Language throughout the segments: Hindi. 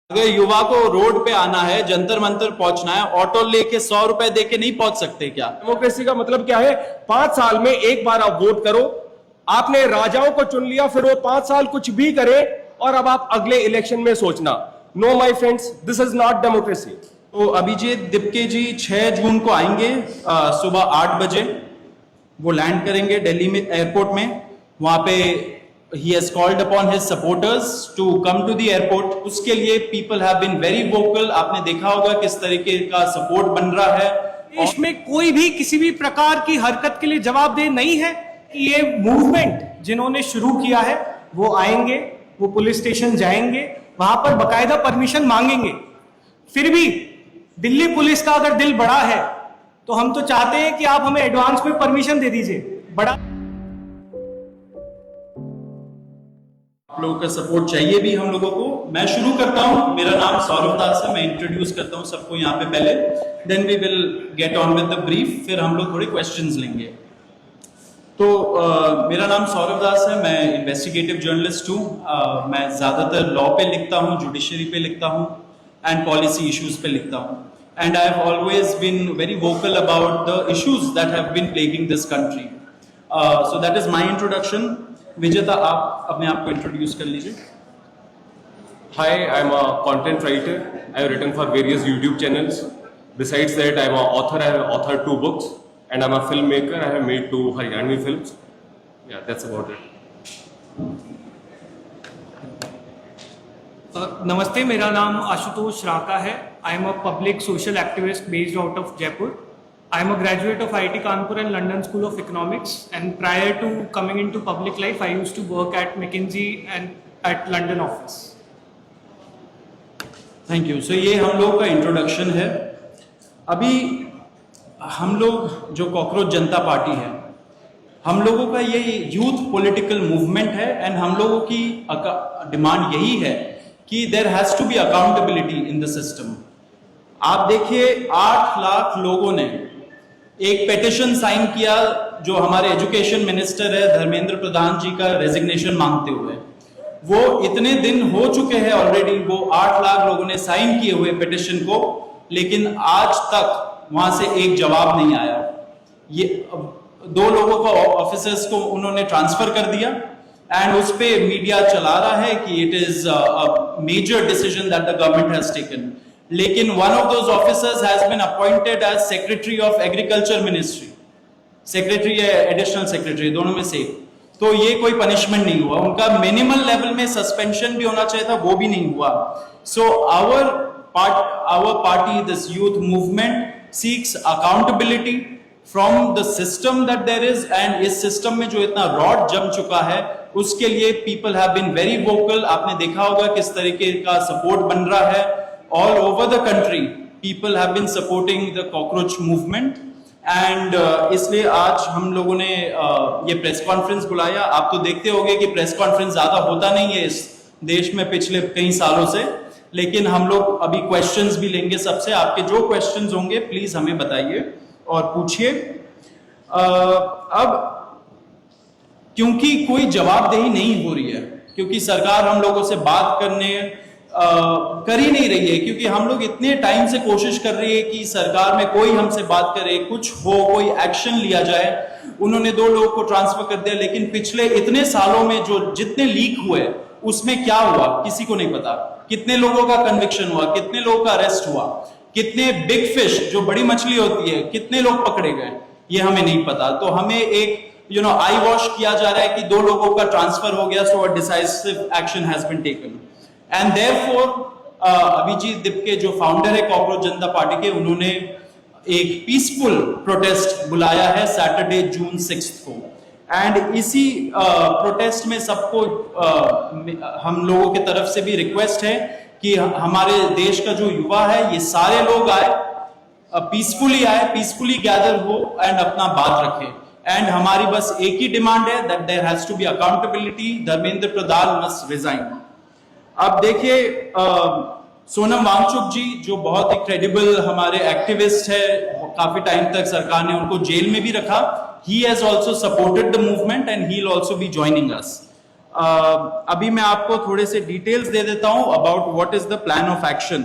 अगर युवा को रोड पे आना है, जंतर मंतर पहुंचना है, ऑटो लेके 100 रुपए देके नहीं पहुंच सकते क्या? डेमोक्रेसी का मतलब क्या है? 5 साल में एक बार आप वोट करो। आपने राजाओं को चुन लिया, फिर वो 5 साल कुछ भी करे और अब आप अगले इलेक्शन में सोचना। No my friends, this is not democracy. तो अभिजीत दिप्के जी 6 जून को आएंगे सुबह 8 बजे। वो लैंड करेंगे दिल्ली में एयरपोर्ट में। वहां पे he has called upon his supporters to come to the airport. उसके लिए people have been very vocal. आपने देखा होगा किस तरीके का सपोर्ट बन रहा है। देश में कोई भी किसी भी प्रकार की हरकत के लिए जवाबदेह नहीं है कि ये मूवमेंट जिन्होंने शुरू किया है वो आएंगे, वो पुलिस स्टेशन जाएंगे, वहां पर बकायदा परमिशन मांगेंगे। फिर भी दिल्ली पुलिस का अगर दिल बड़ा है तो हम तो चाहते हैं कि आप हमें एडवांस में परमिशन दे दीजिए। बड़ा आप लोगों का सपोर्ट चाहिए भी हम लोगों को। मैं शुरू करता हूं। मेरा नाम सौरभ दास है। मैं इंट्रोड्यूस करता हूं सबको यहाँ पे पहले, then we will get on with the brief. फिर हम लोग थोड़े क्वेश्चंस लेंगे। तो मेरा नाम सौरभ दास है। मैं इन्वेस्टिगेटिव जर्नलिस्ट हूँ। मैं ज्यादातर लॉ पे लिखता हूँ, जुडिशरी पे लिखता हूँ एंड पॉलिसी इश्यूज पे लिखता हूँ। And I have always been very vocal about the issues that have been plaguing this country. So that is my introduction. Vijeta, आप अपने आप को इंट्रोड्यूस कर लीजिए। Hi, I'm a content writer. I have written for various YouTube channels. Besides that, I'm an author. I have authored 2 books, and I'm a filmmaker. I have made 2 Haryanvi films. Yeah, that's about it. नमस्ते, मेरा नाम आशुतोष राका है। I am a public social activist based out of Jaipur. I am a graduate of IIT Kanpur and London School of Economics, and prior to coming into public life, I used to work at McKinsey and at London office. Thank you. So ये हम लोग का इंट्रोडक्शन है। अभी हम लोग जो कॉकरोच जनता पार्टी है, हम लोगों का ये यूथ पॉलिटिकल मूवमेंट है एंड हम लोगों की डिमांड यही है कि there has to be accountability in the system. आप देखिए 8 लाख लोगों ने एक पेटिशन साइन किया जो हमारे एजुकेशन मिनिस्टर है धर्मेंद्र प्रधान जी का रेजिग्नेशन मांगते हुए। वो इतने दिन हो चुके हैं ऑलरेडी, वो 8 लाख लोगों ने साइन किए हुए पेटिशन को, लेकिन आज तक वहां से एक जवाब नहीं आया। ये 2 लोगों को ऑफिसर्स को उन्होंने ट्रांसफर कर दिया एंड उस पे मीडिया चला रहा है कि it is a major decision that the government has taken. लेकिन one of those officers has been appointed as secretary of agriculture ministry, secretary या एडिशनल सेक्रेटरी, दोनों में से। तो ये कोई पनिशमेंट नहीं हुआ। उनका मिनिमल लेवल में सस्पेंशन भी होना चाहिए था, वो भी नहीं हुआ। So our party, this youth movement seeks accountability from the system that there is, and इस सिस्टम में जो इतना रॉड जम चुका है उसके लिए people have been very vocal. आपने देखा होगा किस तरीके का सपोर्ट बन रहा है। All over the country, people have been supporting the cockroach movement, and इसलिए आज हम लोगों ने ये प्रेस कॉन्फ्रेंस बुलाया। आप तो देखते होंगे कि प्रेस कॉन्फ्रेंस ज्यादा होता नहीं है इस देश में पिछले कई सालों से, लेकिन हम लोग अभी क्वेश्चंस भी लेंगे सबसे। आपके जो क्वेश्चंस होंगे प्लीज हमें बताइए और पूछिए। अब क्योंकि कोई जवाबदेही नहीं हो रही है, क्योंकि सरकार हम लोगों से बात करने कर ही नहीं रही है, क्योंकि हम लोग इतने टाइम से कोशिश कर रही है कि सरकार में कोई हमसे बात करे, कुछ हो, कोई एक्शन लिया जाए। उन्होंने 2 लोगों को ट्रांसफर कर दिया, लेकिन पिछले इतने सालों में जो जितने लीक हुए उसमें क्या हुआ किसी को नहीं पता। कितने लोगों का कन्विक्शन हुआ, कितने लोगों का अरेस्ट हुआ, कितने बिग फिश जो बड़ी मछली होती है कितने लोग पकड़े गए, ये हमें नहीं पता। तो हमें एक आई वॉश किया जा रहा है कि 2 लोगों का ट्रांसफर हो गया, so a decisive action has been taken. And therefore Abhijit Dipke जो फाउंडर है कॉकरोच जनता पार्टी के, उन्होंने एक पीसफुल प्रोटेस्ट बुलाया है सैटरडे जून 6 को। एंड इसी प्रोटेस्ट में सबको हम लोगों की तरफ से भी रिक्वेस्ट है कि हमारे देश का जो युवा है ये सारे लोग आए, पीसफुली आए, पीसफुली गैदर हो एंड अपना बात रखें। एंड हमारी बस एक ही डिमांड है that there has to be accountability. Dharmendra Pradhan must resign. अब देखिए सोनम वांगचुक जी जो बहुत ही क्रेडिबल हमारे एक्टिविस्ट है, काफी टाइम तक सरकार ने उनको जेल में भी रखा। He has also supported the movement and he will also be joining us. अभी मैं आपको थोड़े से डिटेल्स दे देता हूं about what is the plan of action.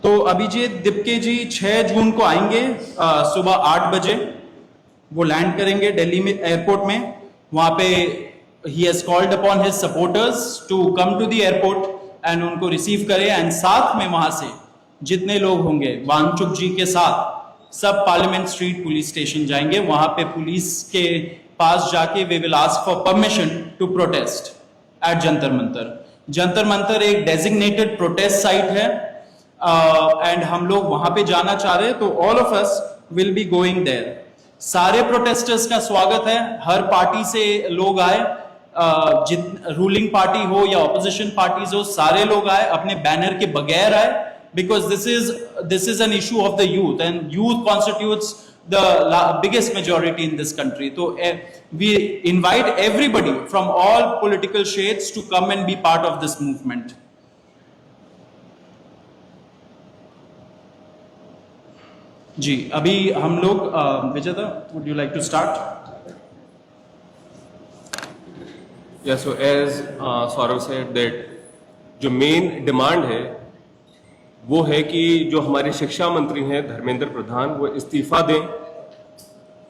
तो अभिजीत दिप्के जी 6 जून को आएंगे सुबह 8 बजे। वो लैंड करेंगे दिल्ली में एयरपोर्ट में। वहां पे ही has called upon his supporters to come to the airport and उनको रिसीव करें। एंड साथ में वहां से जितने लोग होंगे वांगचुक जी के साथ सब पार्लियामेंट स्ट्रीट पुलिस स्टेशन जाएंगे। वहां पे पुलिस के पास जाके we will ask for permission to protest at Jantar Mantar. Jantar Mantar एक डेजिग्नेटेड प्रोटेस्ट साइट है एंड हम लोग वहां पे जाना चाह रहे हैं, तो all of us will be going there. सारे प्रोटेस्टर्स का स्वागत है, हर पार्टी से लोग आए, रूलिंग पार्टी हो या ऑपोजिशन पार्टीज हो, सारे लोग आए, अपने बैनर के बगैर आए, because this is an issue of the youth and youth constitutes the biggest majority in this country. So we invite everybody from all political shades to come and be part of this movement. जी अभी हम लोग विजेता, would you like to start? Yeah, so as Saurav said that जो मेन डिमांड है वो है कि जो हमारे शिक्षा मंत्री हैं धर्मेंद्र प्रधान वो इस्तीफा दें।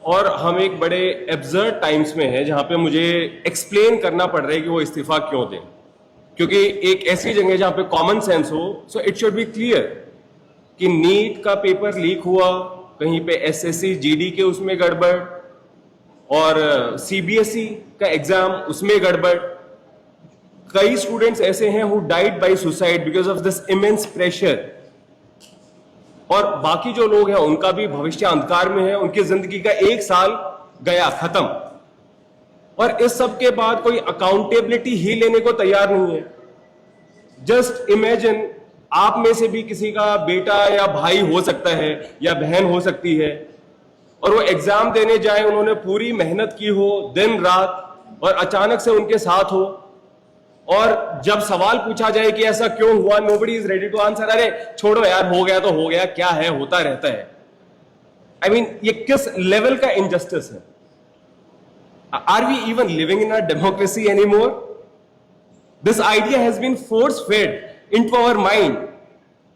और हम एक बड़े एब्सर्ड टाइम्स में हैं जहां पे मुझे एक्सप्लेन करना पड़ रहा है कि वो इस्तीफा क्यों दें, क्योंकि एक ऐसी जगह जहां पे कॉमन सेंस हो, so it should be clear कि नीट का पेपर लीक हुआ, कहीं पे एसएससी जीडी के उसमें गड़बड़ और सीबीएसई का एग्जाम उसमें गड़बड़। कई स्टूडेंट्स ऐसे हैं who died by suicide because of this immense pressure, और बाकी जो लोग हैं उनका भी भविष्य अंधकार में है, उनकी जिंदगी का 1 साल गया खत्म, और इस सब के बाद कोई अकाउंटेबिलिटी ही लेने को तैयार नहीं है। जस्ट इमेजिन आप में से भी किसी का बेटा या भाई हो सकता है या बहन हो सकती है, और वो एग्जाम देने जाए, उन्होंने पूरी मेहनत की हो दिन रात, और अचानक से उनके साथ हो, और जब सवाल पूछा जाए कि ऐसा क्यों हुआ, nobody is ready to answer. अरे छोड़ो यार, हो गया तो हो गया, क्या है, होता रहता है। आई मीन ये किस लेवल का इनजस्टिस है? Are we even living in a democracy anymore? This idea has been force fed into our mind,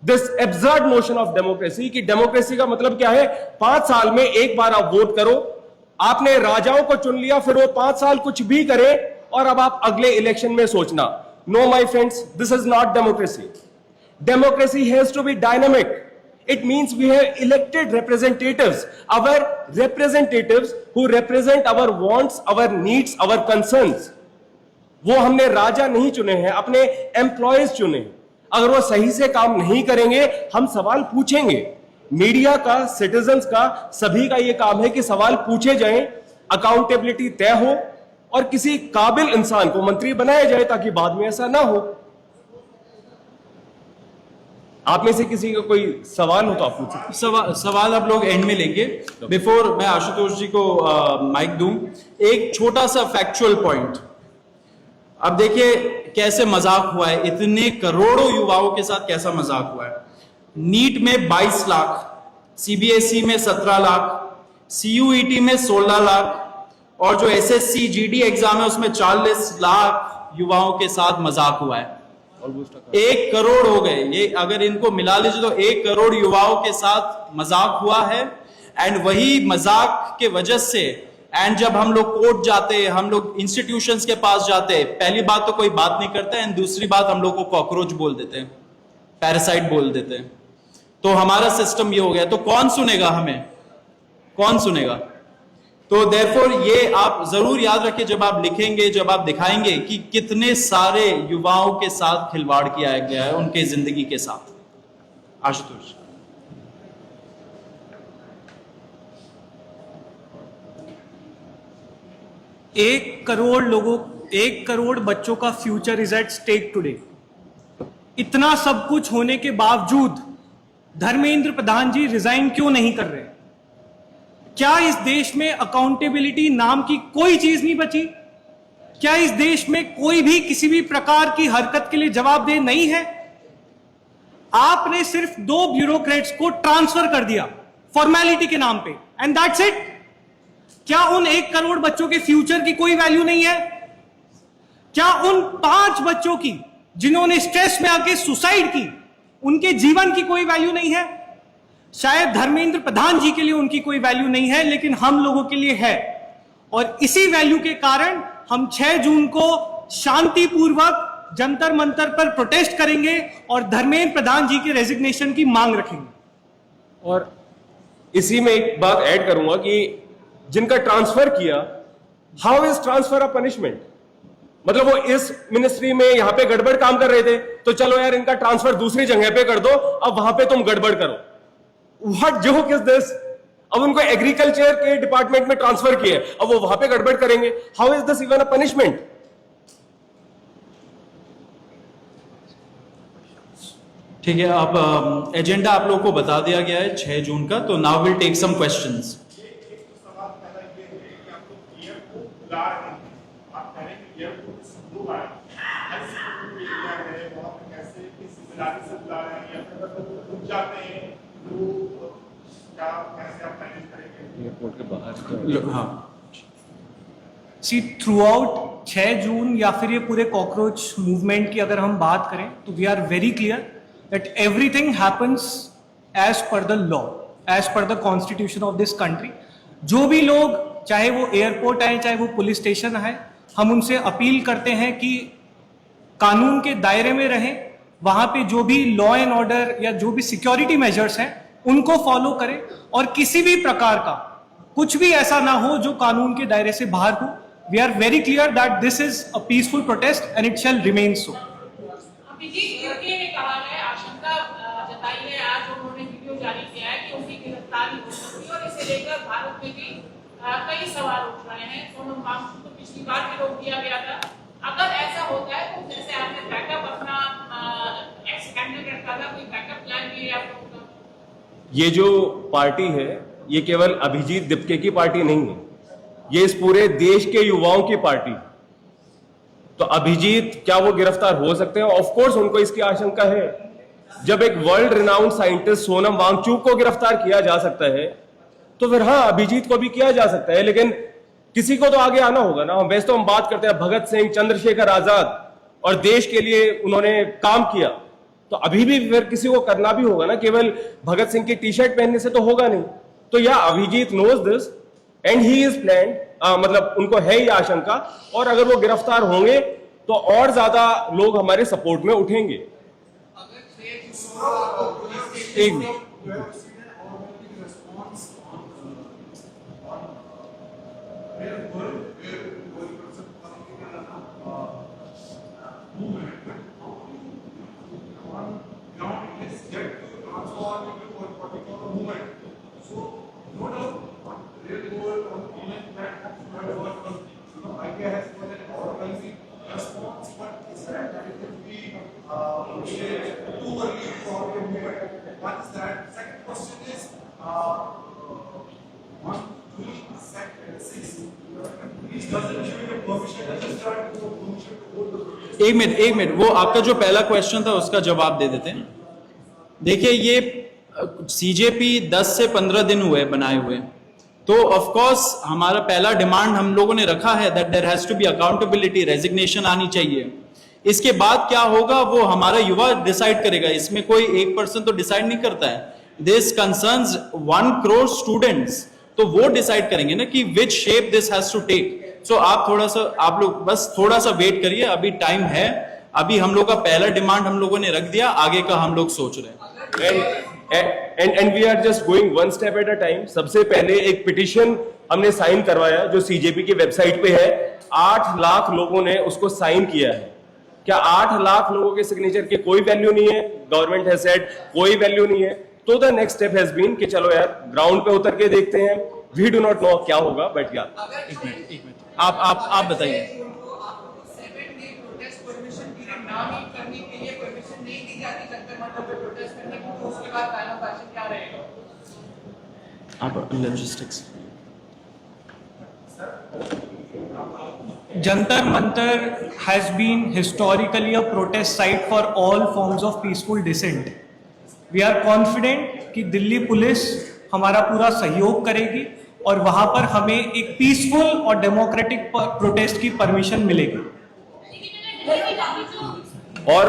this absurd notion of democracy, कि डेमोक्रेसी का मतलब क्या है? 5 साल में एक बार आप वोट करो, आपने राजाओं को चुन लिया, फिर वो 5 साल कुछ भी करे, और अब आप अगले इलेक्शन में सोचना। No my friends, this is not democracy. Democracy has to be dynamic. It means we have elected representatives, our representatives who represent our wants, our needs, our concerns. वो हमने राजा नहीं चुने हैं, अपने एम्प्लॉयज चुने हैं। अगर वो सही से काम नहीं करेंगे, हम सवाल पूछेंगे। मीडिया का, सिटीजन्स का, सभी का ये काम है कि सवाल पूछे जाएं, अकाउंटेबिलिटी तय हो, और किसी काबिल इंसान को मंत्री बनाया जाए ताकि बाद में ऐसा ना हो। आप में से किसी का कोई सवाल हो तो आप पूछिए। सवाल आप लोग एंड में लेंगे। बिफोर मैं आशुतोष जी को माइक दूं, एक छोटा सा फैक्चुअल पॉइंट। अब देखिए कैसे मजाक हुआ है, इतने करोड़ों युवाओं के साथ कैसा मजाक हुआ है। नीट में 22 लाख, सीबीएसई में 17 लाख, सीयूईटी में 16 लाख, और जो एसएससी जीडी एग्जाम है उसमें 40 लाख युवाओं के साथ मजाक हुआ है। 1 करोड़ हो गए ये, अगर इनको मिला लीजिए तो 1 करोड़ युवाओं के साथ मजाक हुआ है। एंड वही मजाक के वजह से, एंड जब हम लोग कोर्ट जाते, हम लोग इंस्टीट्यूशंस के पास जाते, पहली बात तो कोई बात नहीं करता, एंड दूसरी बात हम लोग को कॉकरोच बोल देते हैं, पैरासाइट बोल देते हैं। तो हमारा सिस्टम ये हो गया, तो कौन सुनेगा हमें, कौन सुनेगा? तो देयरफॉर ये आप जरूर याद रखिए जब आप लिखेंगे, जब आप दिखाएंगे कि कितने सारे युवाओं के साथ खिलवाड़ किया गया है, उनके जिंदगी के साथ। आशुतोष। एक करोड़ बच्चों का future is at stake today. इतना सब कुछ होने के बावजूद धर्मेंद्र प्रधान जी रिजाइन क्यों नहीं कर रहे? क्या इस देश में अकाउंटेबिलिटी नाम की कोई चीज नहीं बची? क्या इस देश में कोई भी किसी भी प्रकार की हरकत के लिए जवाबदेह नहीं है? आपने सिर्फ 2 ब्यूरोक्रेट्स को ट्रांसफर कर दिया फॉर्मेलिटी के नाम पे, एंड दैट्स इट। क्या उन 1 करोड़ बच्चों के फ्यूचर की कोई वैल्यू नहीं है? क्या उन 5 बच्चों की जिन्होंने स्ट्रेस में आके सुसाइड की, उनके जीवन की कोई वैल्यू नहीं है? शायद धर्मेंद्र प्रधान जी के लिए उनकी कोई वैल्यू नहीं है, लेकिन हम लोगों के लिए है। और इसी वैल्यू के कारण हम 6 जून को शांतिपूर्वक जंतर मंतर पर प्रोटेस्ट करेंगे और धर्मेंद्र प्रधान जी के रेजिग्नेशन की मांग रखेंगे। और इसी में एक बात ऐड करूंगा कि जिनका ट्रांसफर किया, how is transfer a punishment? मतलब वो इस मिनिस्ट्री में यहां पे गड़बड़ काम कर रहे थे, तो चलो यार इनका ट्रांसफर दूसरी जगह पे कर दो, अब वहां पे तुम गड़बड़ करो। What joke is this? अब उनको एग्रीकल्चर के डिपार्टमेंट में ट्रांसफर किए, अब वो वहां पे गड़बड़ करेंगे। How is this even a punishment? ठीक है, अब एजेंडा आप लोगों को बता दिया गया है 6 जून का, तो now will take some questions. हाँ, सी थ्रू आउट 6 जून या फिर ये पूरे कॉकरोच मूवमेंट की अगर हम बात करें तो we are very clear that everything happens as per the law, as per the constitution of this country. जो भी लोग, चाहे वो एयरपोर्ट आए चाहे वो पुलिस स्टेशन आए, हम उनसे अपील करते हैं कि कानून के दायरे में रहें, वहां पे जो भी लॉ एंड ऑर्डर या जो भी सिक्योरिटी मेजर्स हैं उनको फॉलो करें, और किसी भी प्रकार का कुछ भी ऐसा ना हो जो कानून के दायरे से बाहर हो। We are very clear that this is a peaceful protest and it shall remain so. UK ने कहा है, आशंका जताई है, आज उन्होंने वीडियो जारी किया है कि उनकी गिरफ्तारी हो सकती है, और इसे लेकर भारत में भी कई सवाल उठ रहे हैं। सोनम वांगचुक को पिछली बार भी रोक दिया गया था। अगर ऐसा होता है तो जैसे आपने बैकअप अपना एक्स कैंडिडेट का कोई बैकअप प्लान भी है आप लोगों का? ये जो पार्टी है ये केवल अभिजीत दिप्के की पार्टी नहीं है, ये इस पूरे देश के युवाओं की पार्टी। तो अभिजीत क्या वो गिरफ्तार हो सकते हैं? ऑफ कोर्स उनको इसकी आशंका है। जब एक world renowned scientist Sonam Wangchuk को गिरफ्तार किया जा सकता है, तो फिर हाँ, अभिजीत को भी किया जा सकता है, लेकिन किसी को तो आगे आना होगा ना। वैसे तो हम बात करते हैं भगत सिंह, चंद्रशेखर आजाद, और देश के लिए उन्होंने काम किया, तो अभी भी फिर किसी को करना भी होगा ना। केवल भगत सिंह की टी शर्ट पहनने से तो होगा नहीं। तो या Abhijeet knows this and he is planned, मतलब उनको है ये आशंका, और अगर वो गिरफ्तार होंगे तो और ज्यादा लोग हमारे सपोर्ट में उठेंगे। एक मिनट, एक मिनट, वो आपका जो पहला क्वेश्चन था उसका जवाब दे देते हैं। देखिए, ये सीजेपी 10 से 15 दिन हुए बनाए हुए, तो ऑफ कोर्स हमारा पहला डिमांड हम लोगों ने रखा है that there has to be accountability, resignation आनी चाहिए। इसके बाद क्या होगा वो हमारा युवा डिसाइड करेगा, इसमें कोई एक पर्सन तो डिसाइड नहीं करता है। दिस कंसर्न्स 1 करोड़ स्टूडेंट्स, तो वो डिसाइड करेंगे ना कि which shape this has to take. So आप लोग बस थोड़ा सा वेट करिए, अभी टाइम है। अभी हम लोग का पहला डिमांड हम लोगों ने रख दिया, आगे का हम लोग सोच रहे हैं। And we are just going 1 step at a time. सबसे पहले एक पिटिशन हमने साइन करवाया जो सीजेपी की वेबसाइट पे है। 8 लाख लोगों ने उसको साइन किया है। क्या 8 लाख लोगों के सिग्नेचर की कोई वैल्यू नहीं है? गवर्नमेंट हैज सेड कोई वैल्यू नहीं है। तो the next step has been कि चलो यार ग्राउंड पे उतर के देखते हैं। वी डू नॉट नो क्या होगा, बट यार एक मिनट, आप बताइए। आप logistics Jantar Mantar has been historically a protest site for all forms of peaceful dissent. We are confident कि दिल्ली पुलिस हमारा पूरा सहयोग करेगी और वहां पर हमें एक पीसफुल और डेमोक्रेटिक प्रोटेस्ट की परमिशन मिलेगी। और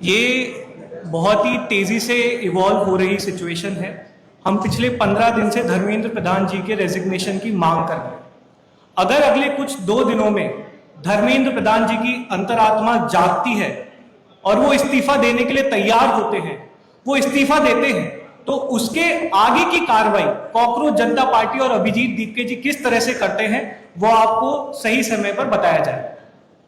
ये बहुत ही तेजी से इवॉल्व हो रही सिचुएशन है। हम पिछले 15 दिन से धर्मेंद्र प्रधान जी के रेजिग्नेशन की मांग कर रहे हैं। अगर अगले कुछ 2 दिनों में धर्मेंद्र प्रधान जी की अंतरात्मा जागती है और वो इस्तीफा देने के लिए तैयार होते हैं, वो इस्तीफा देते हैं, तो उसके आगे की कार्रवाई कॉकरोच जनता पार्टी और अभिजीत दीपके जी किस तरह से करते हैं वो आपको सही समय पर बताया जाए।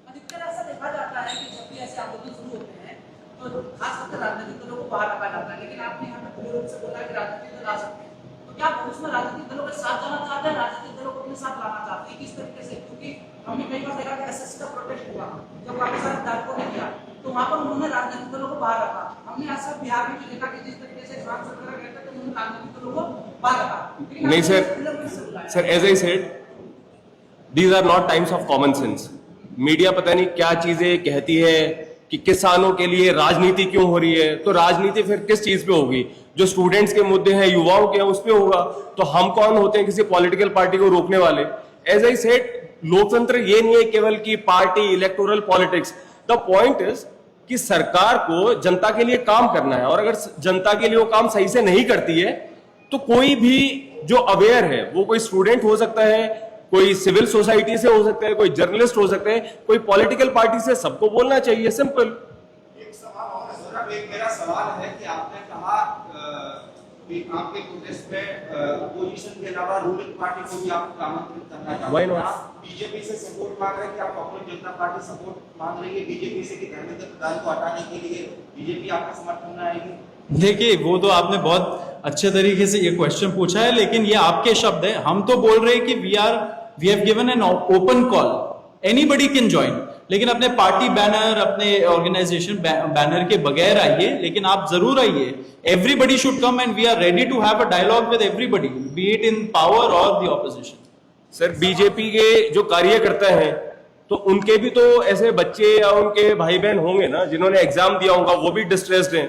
अधिकतर ऐसा देखा जाता है कि जब भी ऐसे आंदोलन शुरू होते हैं तो खास करके राजनीतिक दलों को बाहर रखा जाता है, लेकिन आपने यहाँ पे खुले रूप से बोला कि राजनीतिक दल आ सकते हैं, तो क्या आप उसमें राजनीतिक दलों के साथ जाना चाहते हैं, राजनीतिक दलों को अपने साथ लाना चाहते हैं, किस तरीके से? क्योंकि हमने कई बार देखा कि एसएससी का प्रोटेस्ट हुआ जब पाकिस्तान विधायकों ने किया तो वहां पर उन्होंने राजनीतिक दलों को बाहर रखा। हमने ऐसा बिहार में भी देखा कि जिस तरीके से इमरान सरकार गए थे तो उन्होंने राजनीतिक दलों को बाहर रखा। नहीं sir, as I said, these are not times of common sense. Media पता नहीं क्या चीजें कहती है कि किसानों के लिए राजनीति क्यों हो रही है, तो राजनीति फिर किस चीज पे होगी? जो स्टूडेंट्स के मुद्दे हैं, युवाओं के हैं, उस पे होगा। तो हम कौन होते हैं किसी पॉलिटिकल पार्टी को रोकने वाले? एज आई सेड, लोकतंत्र ये नहीं है केवल कि party electoral politics. The point is कि सरकार को जनता के लिए काम करना है, और अगर जनता के लिए वो काम सही से नहीं करती है तो कोई भी जो अवेयर है, वो कोई स्टूडेंट हो सकता है, कोई सिविल सोसाइटी से हो सकता है, कोई जर्नलिस्ट हो सकता है, कोई पॉलिटिकल पार्टी से, सबको बोलना चाहिए। सिंपल। एक सवाल और है सर, एक मेरा सवाल है कि आपने कहा कि आपके प्रोटेस्ट में अपोजिशन के अलावा रूलिंग पार्टी को भी आपको आमंत्रित करना Why चाहिए। not? आप बीजेपी से सपोर्ट मांग रहे हैं कि आप कॉकरोच जनता पार्टी सपोर्ट मांग रही है बीजेपी से कि धर्मेंद्र प्रधान को हटाने के लिए बीजेपी आपका समर्थन में आएगी? देखिए, वो तो आपने बहुत अच्छे तरीके से ये क्वेश्चन पूछा है, लेकिन ये आपके शब्द है। हम तो बोल रहे हैं कि we have given an open call, anybody can join, लेकिन अपने पार्टी बैनर, अपने ऑर्गेनाइजेशन बैनर के बगैर आइए, लेकिन आप जरूर आइए। Everybody should come and we are ready to have a dialogue with everybody, be it in power और द ऑपोजिशन। सर, बीजेपी के जो कार्यकर्ता हैं तो उनके भी तो ऐसे बच्चे या उनके भाई बहन होंगे ना जिन्होंने एग्जाम दिया होगा, वो भी डिस्ट्रेस्ड हैं,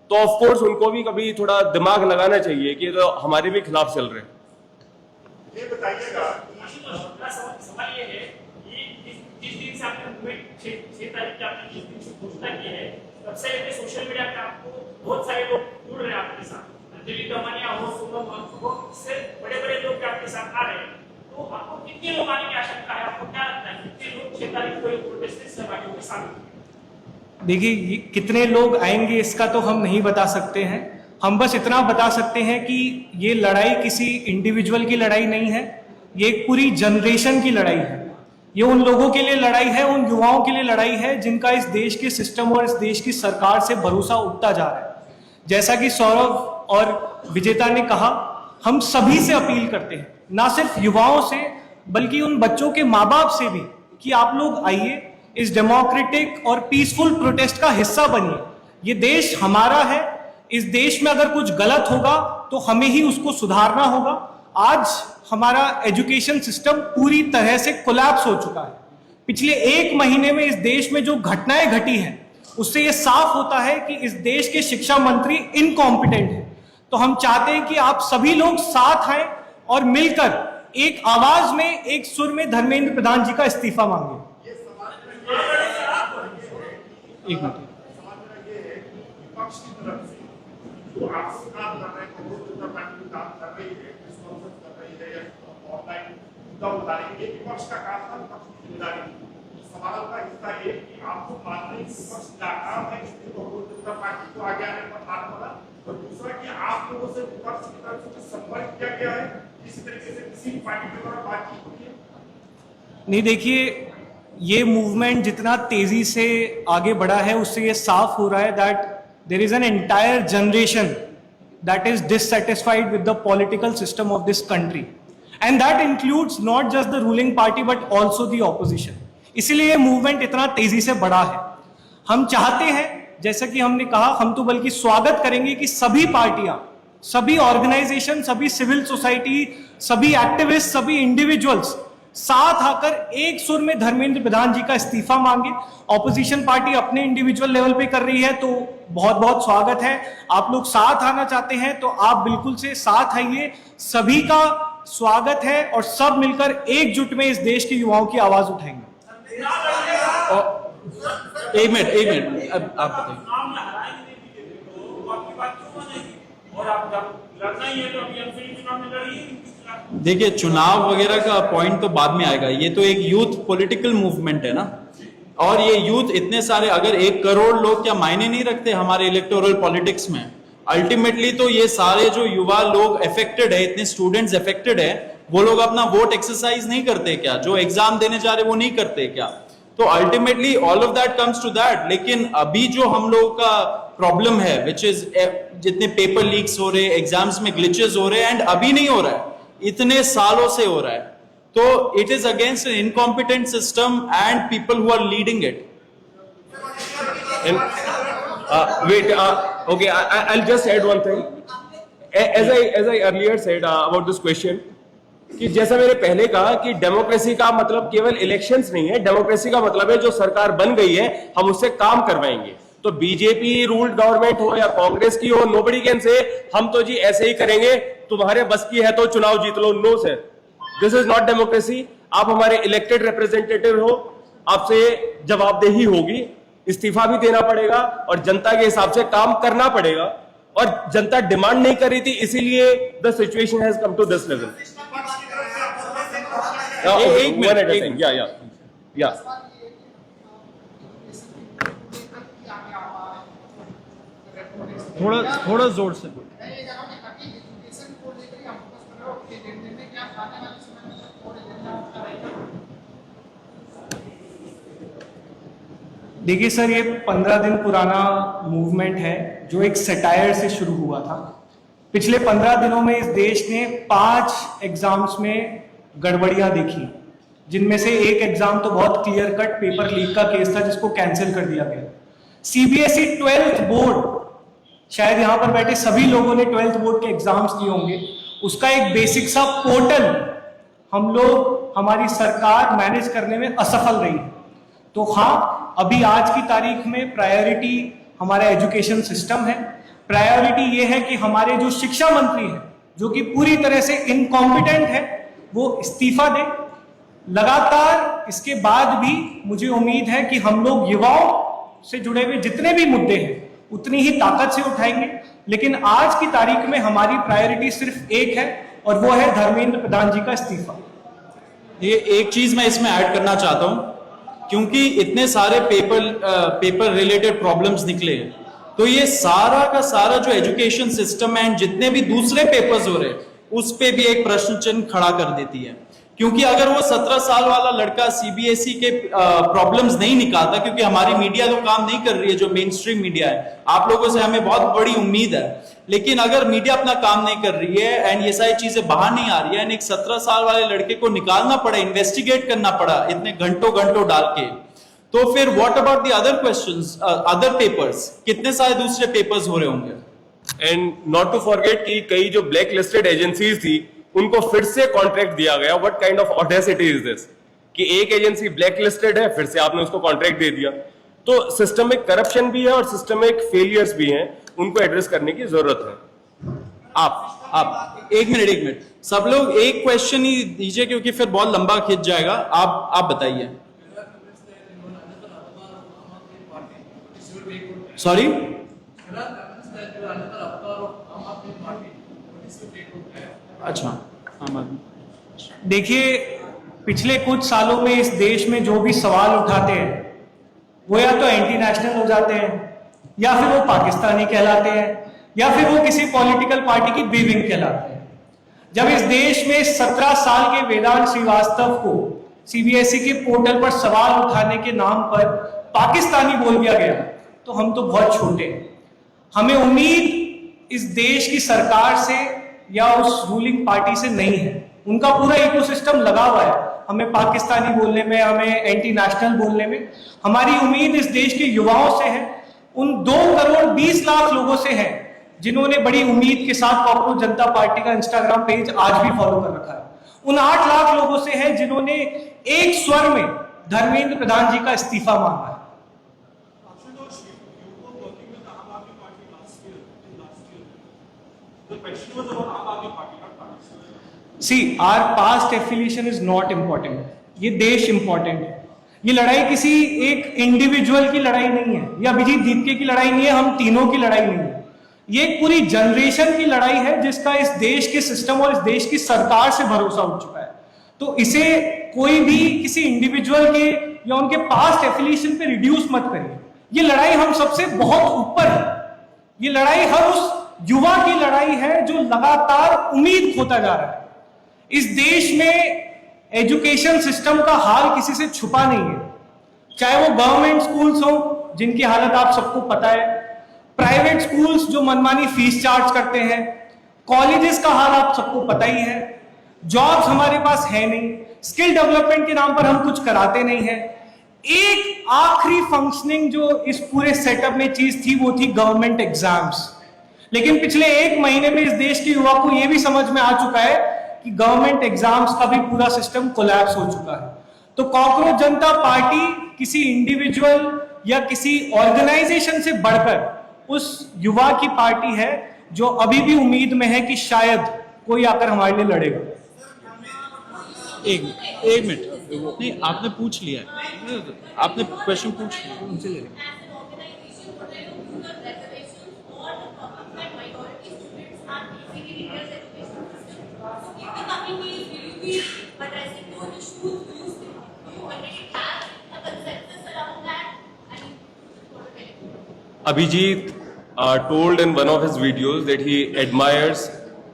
तो ऑफ कोर्स उनको भी कभी थोड़ा दिमाग लगाना चाहिए कि तो हमारे भी खिलाफ चल रहे हैं। ये बताइएगा, सवाल ये है कि जिस दिन से आपने मूवमेंट 6 तारीख की आपने जिस दिन से घोषणा की है, तब से लेकर सोशल मीडिया पे आपको बहुत सारे लोग जुड़ रहे हैं आपके साथ, अंजलि दमनिया हो, सोनम वांगचुक हो, इससे बड़े-बड़े लोग भी आपके साथ आ रहे हैं, तो आपको कितने लोग आने की आशंका है? आपको क्या लगता है कितने लोग 6 तारीख को प्रोटेस्ट में सहभागी होंगे शामिल? देखिए, कितने लोग आएंगे इसका तो हम नहीं बता सकते हैं। हम बस इतना बता सकते हैं कि ये लड़ाई किसी इंडिविजुअल की लड़ाई नहीं है, ये एक पूरी जनरेशन की लड़ाई है। ये उन लोगों के लिए लड़ाई है, उन युवाओं के लिए लड़ाई है जिनका इस देश के सिस्टम और इस देश की सरकार से भरोसा उठता जा रहा है। जैसा कि सौरभ और विजेता ने कहा, हम सभी से अपील करते हैं, ना सिर्फ युवाओं से बल्कि उन बच्चों के माँ बाप से भी, कि आप लोग आइए, इस डेमोक्रेटिक और पीसफुल प्रोटेस्ट का हिस्सा बनिए। ये देश हमारा है, इस देश में अगर कुछ गलत होगा तो हमें ही उसको सुधारना होगा। आज हमारा एजुकेशन सिस्टम पूरी तरह से कोलैप्स हो चुका है। पिछले 1 महीने में इस देश में जो घटनाएं घटी हैं उससे यह साफ होता है कि इस देश के शिक्षा मंत्री इनकॉम्पिटेंट हैं। तो हम चाहते हैं कि आप सभी लोग साथ आए और मिलकर एक आवाज में, एक सुर में धर्मेंद्र प्रधान जी का इस्तीफा मांगे। एक मिनट, विपक्ष की तरफ से जो आपसे काम कर रहे हैं, कॉकरोच जनता पार्टी काम कर रही है, प्रेस कॉन्फ्रेंस कर रही है या ऑनलाइन मुद्दा उठा रही है, विपक्ष का काम था, विपक्ष की जिम्मेदारी। सवाल का हिस्सा ये कि आपको मानते हैं कि विपक्ष का काम है कि कॉकरोच जनता पार्टी को आगे आने पर हाथ बढ़ा, और दूसरा कि आप लोगों से विपक्ष की तरफ से संपर्क किया गया है, इसी तरीके से किसी पार्टी के द्वारा बातचीत होती है? नहीं, देखिए, ये मूवमेंट जितना तेजी से आगे बढ़ा है उससे ये साफ हो रहा है that there is an entire generation that is dissatisfied with the political system of this country, and that includes not just the ruling party but also the opposition. इसीलिए ये मूवमेंट इतना तेजी से बढ़ा है। हम चाहते हैं, जैसा कि हमने कहा, हम तो बल्कि स्वागत करेंगे कि सभी पार्टियां, सभी ऑर्गेनाइजेशन, सभी सिविल सोसाइटी, सभी एक्टिविस्ट, सभी इंडिविजुअल्स साथ आकर एक सुर में धर्मेंद्र प्रधान जी का इस्तीफा मांगे। ऑपोजिशन पार्टी अपने इंडिविजुअल लेवल पे कर रही है तो बहुत बहुत स्वागत है। आप लोग साथ आना चाहते हैं तो आप बिल्कुल से साथ आइए, सभी का स्वागत है और सब मिलकर एकजुट में इस देश के युवाओं की आवाज उठाएंगे। एक मिनट अब आप बताइए। देखिए, चुनाव वगैरह का पॉइंट तो बाद में आएगा, ये तो एक यूथ पॉलिटिकल मूवमेंट है ना, और ये यूथ इतने सारे, अगर 1 करोड़ लोग क्या मायने नहीं रखते हमारे इलेक्टोरल पॉलिटिक्स में? अल्टीमेटली तो ये सारे जो युवा लोग अफेक्टेड है, इतने स्टूडेंट्स अफेक्टेड है, वो लोग अपना वोट एक्सरसाइज नहीं करते क्या? जो एग्जाम देने जा रहे वो नहीं करते क्या? तो ultimately all of that comes to that. लेकिन अभी जो हम लोग का प्रॉब्लम है, विच इज जितने पेपर लीक्स हो रहे, एग्जाम्स में ग्लिचेस हो रहे हैं, एंड अभी नहीं हो रहा है, इतने सालों से हो रहा है, तो it is against an incompetent system and people who are leading it. Wait, okay, I'll just add one thing. As I earlier said about this question, कि जैसा मैंने पहले कहा कि डेमोक्रेसी का मतलब केवल इलेक्शंस नहीं है, डेमोक्रेसी का मतलब है जो सरकार बन गई है हम उससे काम करवाएंगे। तो बीजेपी रूल्ड गवर्नमेंट हो या कांग्रेस की हो, नोबडी कैन से हम तो जी ऐसे ही करेंगे, तुम्हारे बस की है तो चुनाव जीत लो। No sir, this is not democracy. आप हमारे इलेक्टेड रिप्रेजेंटेटिव हो, आपसे जवाबदेही होगी, इस्तीफा भी देना पड़ेगा और जनता के हिसाब से काम करना पड़ेगा। और जनता डिमांड नहीं कर रही थी, इसीलिए the situation has come to this level. एक मिनट, या थोड़ा जोर से। देखिए सर, ये 15 दिन पुराना मूवमेंट है जो एक सटायर से शुरू हुआ था। पिछले 15 दिनों में इस देश ने 5 एग्जाम्स में गड़बड़ियां देखी, जिनमें से एक एग्जाम तो बहुत क्लियर कट पेपर लीक का केस था जिसको कैंसिल कर दिया गया। सीबीएसई 12th बोर्ड, शायद यहां पर बैठे सभी लोगों ने 12th बोर्ड के एग्जाम्स दिए होंगे, उसका एक बेसिक सा पोर्टल हम लोग, हमारी सरकार मैनेज करने में असफल रही है। तो हाँ, अभी आज की तारीख में प्रायोरिटी हमारा एजुकेशन सिस्टम है। प्रायोरिटी ये है कि हमारे जो शिक्षा मंत्री हैं, जो कि पूरी तरह से इनकॉम्पिटेंट है, वो इस्तीफा दें। लगातार इसके बाद भी मुझे उम्मीद है कि हम लोग युवाओं से जुड़े हुए जितने भी मुद्दे हैं उतनी ही ताकत से उठाएंगे। लेकिन आज की तारीख में हमारी प्रायोरिटी सिर्फ एक है और वो है धर्मेंद्र प्रधान जी का इस्तीफा। ये एक चीज मैं इसमें ऐड करना चाहता हूं, क्योंकि इतने सारे पेपर रिलेटेड प्रॉब्लम्स निकले हैं, तो ये सारा का सारा जो एजुकेशन सिस्टम है, जितने भी दूसरे पेपर्स हो रहे हैं, उस पे भी एक प्रश्न चिन्ह खड़ा कर देती है। क्योंकि अगर वो 17 साल वाला लड़का सीबीएसई के प्रॉब्लम्स नहीं निकालता, क्योंकि हमारी मीडिया तो काम नहीं कर रही है, जो मेन स्ट्रीम मीडिया है, आप लोगों से हमें बहुत बड़ी उम्मीद है, लेकिन अगर मीडिया अपना काम नहीं कर रही है एंड ये सारी चीजें बाहर नहीं आ रही है, एंड एक 17 साल वाले लड़के को निकालना पड़ा, इन्वेस्टिगेट करना पड़ा इतने घंटों डाल के, तो फिर what about the other questions, other papers? कितने सारे दूसरे पेपर्स हो रहे होंगे। एंड नॉट टू फॉरगेट कि कई जो ब्लैक लिस्टेड एजेंसीज थी उनको फिर से कॉन्ट्रैक्ट दिया गया। What kind of audacity is this कि एक एजेंसी ब्लैक लिस्टेड है, फिर से आपने उसको कॉन्ट्रैक्ट दे दिया। तो सिस्टमिक करप्शन भी है और सिस्टमिक फेलियर्स भी हैं, उनको एड्रेस करने की जरूरत है। आप एक मिनट, सब लोग एक क्वेश्चन ही दीजिए, क्योंकि फिर बहुत लंबा खिंच जाएगा। आप बताइए। सॉरी, अच्छा, देखिए, पिछले कुछ सालों में इस देश में जो भी सवाल उठाते हैं वो या तो एंटी नेशनल हो जाते हैं, या फिर वो पाकिस्तानी कहलाते हैं, या फिर वो किसी पॉलिटिकल पार्टी की बीविंग कहलाते हैं। जब इस देश में 17 साल के वेदांत श्रीवास्तव को सीबीएसई के पोर्टल पर सवाल उठाने के नाम पर पाकिस्तानी बोल दिया गया, तो हम तो बहुत छोटे हैं। हमें उम्मीद इस देश की सरकार से या उस रूलिंग पार्टी से नहीं है। उनका पूरा इकोसिस्टम लगा हुआ है हमें पाकिस्तानी बोलने में, हमें एंटी नेशनल बोलने में। हमारी उम्मीद इस देश के युवाओं से है, उन 2,20,00,000 लोगों से है जिन्होंने बड़ी उम्मीद के साथ कॉकरोच जनता पार्टी का इंस्टाग्राम पेज आज भी फॉलो कर रखा है। उन 8 लाख लोगों से है जिन्होंने एक स्वर में धर्मेंद्र प्रधान जी का इस्तीफा मांगा है। See, our past affiliation is not important. ये देश इंपॉर्टेंट है। ये लड़ाई किसी एक इंडिविजुअल की लड़ाई नहीं है, ये अभिजीत दीपके की लड़ाई नहीं है, हम तीनों की लड़ाई नहीं है। ये एक पूरी जनरेशन की लड़ाई है जिसका इस देश के सिस्टम और इस देश की सरकार से भरोसा उठ चुका है। तो इसे कोई भी किसी इंडिविजुअल के या उनके पास्ट एफिलिएशन पे रिड्यूस मत करिए। ये लड़ाई हम सबसे बहुत ऊपर है। ये लड़ाई हर उस युवा की लड़ाई है जो लगातार उम्मीद खोता जा रहा है। इस देश में एजुकेशन सिस्टम का हाल किसी से छुपा नहीं है, चाहे वो गवर्नमेंट स्कूल्स हो जिनकी हालत आप सबको पता है, प्राइवेट स्कूल्स जो मनमानी फीस चार्ज करते हैं, कॉलेजेस का हाल आप सबको पता ही है, जॉब्स हमारे पास है नहीं, स्किल डेवलपमेंट के नाम पर हम कुछ कराते नहीं है। एक आखिरी फंक्शनिंग जो इस पूरे सेटअप में चीज थी वो थी गवर्नमेंट एग्जाम्स। लेकिन पिछले 1 महीने में इस देश के युवा को यह भी समझ में आ चुका है कि गवर्नमेंट एग्जाम्स का भी पूरा सिस्टम कोलैप्स हो चुका है। तो कॉकरोच जनता पार्टी किसी इंडिविजुअल या किसी ऑर्गेनाइजेशन से बढ़कर उस युवा की पार्टी है जो अभी भी उम्मीद में है कि शायद कोई आकर हमारे लिए लड़ेगा। एक मिनट, नहीं आपने पूछ लिया है, आपने क्वेश्चन पूछ लिया, उनसे ले लेंगे। Abhijit told in one of his videos that he admires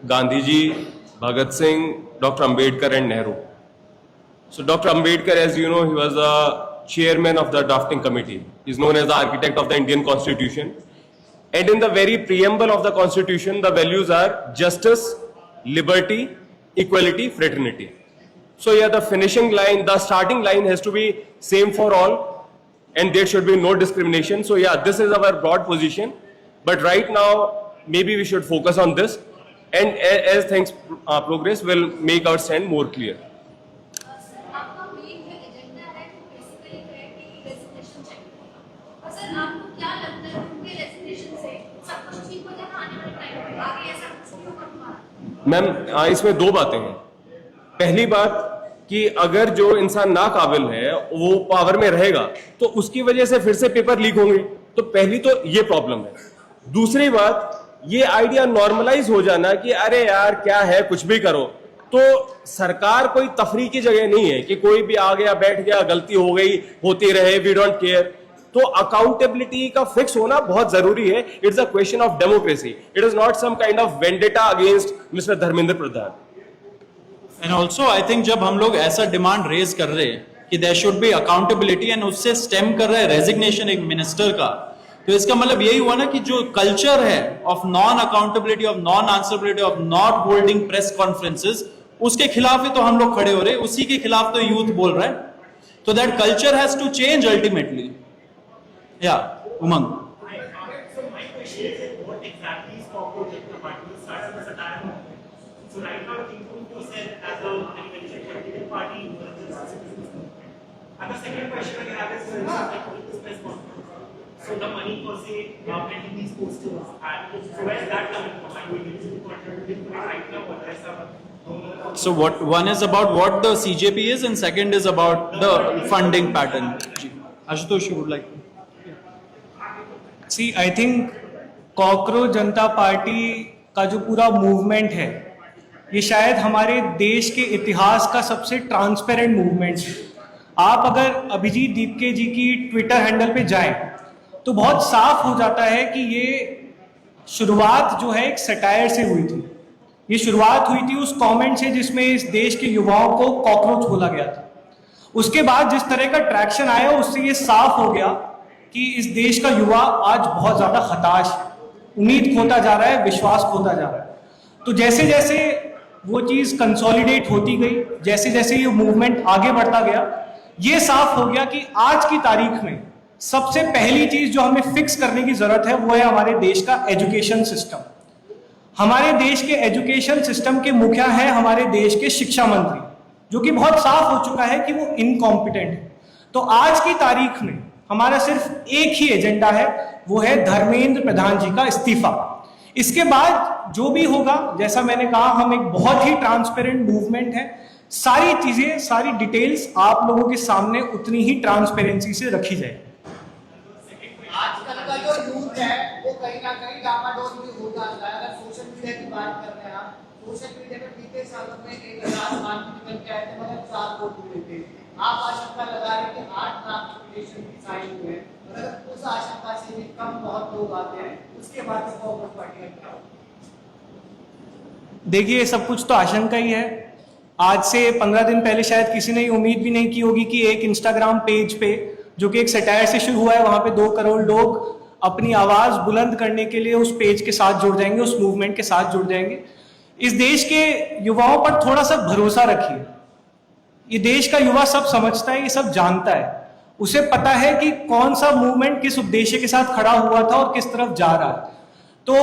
Gandhi ji, Bhagat Singh, Dr. Ambedkar and Nehru. So Dr. Ambedkar, as you know, he was the chairman of the drafting committee. He is known as the architect of the Indian Constitution. And in the very preamble of the Constitution, the values are justice, liberty, equality, fraternity. So yeah, the finishing line, the starting line has to be same for all, and there should be no discrimination. So yeah, this is our broad position. But right now, maybe we should focus on this, and as things progress, we'll make our stand more clear. Ma'am, इसमें 2 बातें हैं। पहली बात कि अगर जो इंसान नाकाबिल है वो पावर में रहेगा तो उसकी वजह से फिर से पेपर लीक होंगे, तो पहली तो ये प्रॉब्लम है। दूसरी बात, ये आइडिया नॉर्मलाइज हो जाना कि अरे यार क्या है, कुछ भी करो। तो सरकार कोई तफरी की जगह नहीं है कि कोई भी आ गया, बैठ गया, गलती हो गई, होती रहे, वी डोंट केयर। तो अकाउंटेबिलिटी का फिक्स होना बहुत जरूरी है। It's a question of democracy, it is not some kind of vendetta against mister Dharmendra Pradhan. And also I think जब हम लोग ऐसा डिमांड रेज कर रहे हैं कि there should be accountability and उससे स्टेम कर रहे हैं रेजिग्नेशन एक मिनिस्टर का, तो इसका मतलब यही हुआ ना कि जो कल्चर है of non accountability, of non answerability, of not holding press conferences, उसके खिलाफ ही तो हम लोग खड़े हो रहे हैं, उसी के खिलाफ तो यूथ बोल रहा है। तो that culture has to change ultimately. या Umang, And the second question again, I guess, is press conference. So the money for say printing these posters, and so where is that coming from? Are you using contributing to it right now, or there's some? so what one is about what the CJP is, and second is about the funding pattern. Ashutosh, you would like to? See, I think cockroach Janata party का जो पूरा मूवमेंट है ये शायद हमारे देश के इतिहास का सबसे ट्रांसपेरेंट मूवमेंट है। आप अगर अभिजीत दीपके जी की ट्विटर हैंडल पे जाएं तो बहुत साफ हो जाता है कि ये शुरुआत जो है एक सटायर से हुई थी। ये शुरुआत हुई थी उस कमेंट से जिसमें इस देश के युवाओं को कॉकरोच बोला गया था। उसके बाद जिस तरह का ट्रैक्शन आया उससे ये साफ हो गया कि इस देश का युवा आज बहुत ज्यादा हताश है, उम्मीद खोता जा रहा है, विश्वास खोता जा रहा है। तो जैसे जैसे वो चीज कंसोलिडेट होती गई। जैसे जैसे ये मूवमेंट आगे बढ़ता गया, ये साफ हो गया कि आज की तारीख में सबसे पहली चीज जो हमें फिक्स करने की जरूरत है वो है हमारे देश का एजुकेशन सिस्टम। हमारे देश के एजुकेशन सिस्टम के मुखिया है हमारे देश के शिक्षा मंत्री, जो कि बहुत साफ हो चुका है कि वो इनकॉम्पिटेंट है। तो आज की तारीख में हमारा सिर्फ एक ही एजेंडा है, वो है धर्मेंद्र प्रधान जी का इस्तीफा। इसके बाद जो भी होगा, जैसा मैंने कहा, हम एक बहुत ही ट्रांसपेरेंट मूवमेंट है। सारी चीजें, सारी डिटेल्स आप लोगों के सामने उतनी ही ट्रांसपेरेंसी से रखी जाए। आजकल का जो यूथ है वो कहीं ना कहीं डामाडोल भी हो जाता है। अगर सोशल मीडिया की बात कर रहे हैं आप, सोशल मीडिया में बीते सालों में 1000 निकल के आए थे, मगर 4 वोट मिले थे। आप आशंका लगा रहे हैं कि 8 नॉमिनेशन भी साइन हुए, अगर उस आशंका से भी कम बहुत लोग आते हैं, उसके बाद में कांग्रेस पार्टी का क्या होगा? देखिए, सब कुछ तो आशंका ही है। आज से 15 दिन पहले शायद किसी ने उम्मीद भी नहीं की होगी कि एक इंस्टाग्राम पेज पे, जो कि एक सटायर से शुरू हुआ है, वहां पे 2 करोड़ लोग अपनी आवाज बुलंद करने के लिए उस पेज के साथ जुड़ जाएंगे, उस मूवमेंट के साथ जुड़ जाएंगे। इस देश के युवाओं पर थोड़ा सा भरोसा रखिए। ये देश का युवा सब समझता है, ये सब जानता है। उसे पता है कि कौन सा मूवमेंट किस उद्देश्य के साथ खड़ा हुआ था और किस तरफ जा रहा है। तो